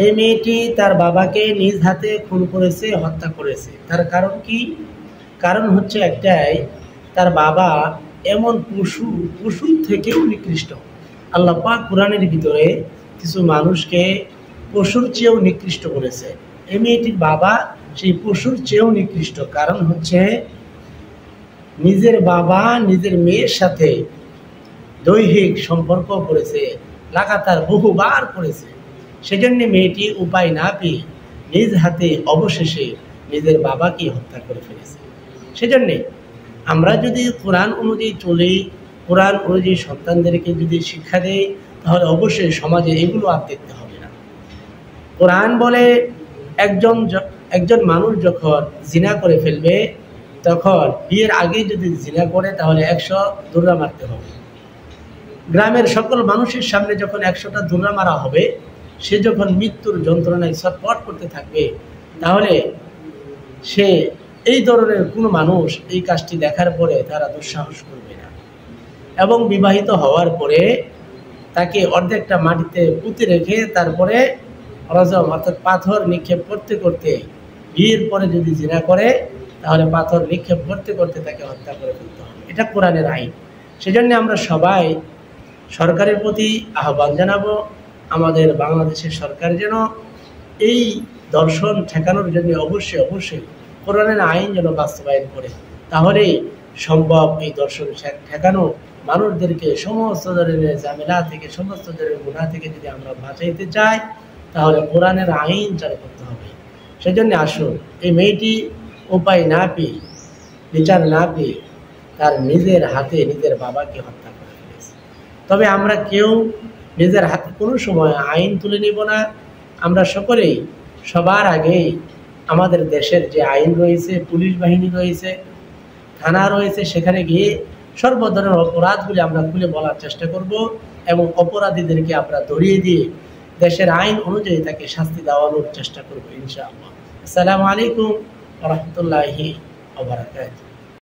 এই মেয়েটি তার বাবাকে নিজ হাতে খুন করেছে, হত্যা করেছে। তার কারণ কি? কারণ হচ্ছে একটাই, তার বাবা এমন পশুর থেকেও নিকৃষ্ট। আল্লাহ পাক কোরআনের ভিতরে কিছু মানুষকে পশুর চেয়েও নিকৃষ্ট করেছে। এই মেয়েটির বাবা সেই পশুর চেয়েও নিকৃষ্ট। কারণ হচ্ছে নিজের বাবা নিজের মেয়ের সাথে দৈহিক সম্পর্ক করেছে, লাগাতার বহুবার করেছে। সেজন্য মেয়েটি উপায় না পেয়ে নিজ হাতে অবশেষে নিজের বাবাকে হত্যা করে ফেলেছে। সেজন্যে আমরা যদি কোরআন অনুযায়ী চলি, কোরআন অনুযায়ী সন্তানদেরকে যদি শিক্ষা দেই, তাহলে অবশ্যই সমাজে এগুলো আর দেখতে হবে না। কোরআন বলে একজন মানুষ যখন জিনা করে ফেলবে, তখন বিয়ের আগে যদি জিনা করে তাহলে 100 দৌড়া মারতে হবে। গ্রামের সকল মানুষের সামনে যখন 100টা দৌড়া মারা হবে, সে যখন মৃত্যুর যন্ত্রণায় ছটফট করতে থাকবে, তাহলে সে এই ধরনের কোনো মানুষ এই কাজটি দেখার পরে তারা দুঃসাহস করবে না। এবং বিবাহিত হওয়ার পরে তাকে অর্ধেকটা মাটিতে পুঁতে রেখে তারপরে রজম অর্থাৎ পাথর নিক্ষেপ করতে করতে, বিয়ের পরে যদি জিনা করে তাহলে পাথর নিক্ষেপ করতে করতে তাকে হত্যা করে ফেলতে হবে। এটা কোরআনের আইন। সেজন্য আমরা সবাই সরকারের প্রতি আহ্বান জানাবো, আমাদের বাংলাদেশের সরকার যেন এই দর্শন ঠেকানোর জন্য অবশ্যই কোরআনের আইন যেন বাস্তবায়ন করে। তাহলেই সম্ভব এই দর্শন ঠেকানো। মানুষদেরকে সমস্ত ধরনের ঝামেলা থেকে, সমস্ত ধরনের গুনাহ থেকে যদি আমরা বাঁচাইতে চাই, তাহলে কোরআনের আইন চালু করতে হবে। সেজন্য আসুন, এই মেয়েটি উপায় না পেয়ে, বিচার না পেয়ে তার নিজের হাতে নিজের বাবাকে হত্যা করে ফেলেছে। তবে আমরা কেউ নিজের হাতে কোনো সময় আইন তুলে নিব না। আমরা সকলেই সবার আগেই আমাদের দেশের যে আইন রয়েছে, পুলিশ বাহিনী রয়েছে, থানা রয়েছে, সেখানে গিয়ে সর্ব ধরনের অপরাধগুলি আমরা খুলে বলার চেষ্টা করব এবং অপরাধীদেরকে আমরা ধরিয়ে দিয়ে দেশের আইন অনুযায়ী তাকে শাস্তি দেওয়ানোর চেষ্টা করব ইনশাআল্লাহ। আসসালামু আলাইকুম ওয়া রাহমাতুল্লাহি ওয়া বারাকাতুহু।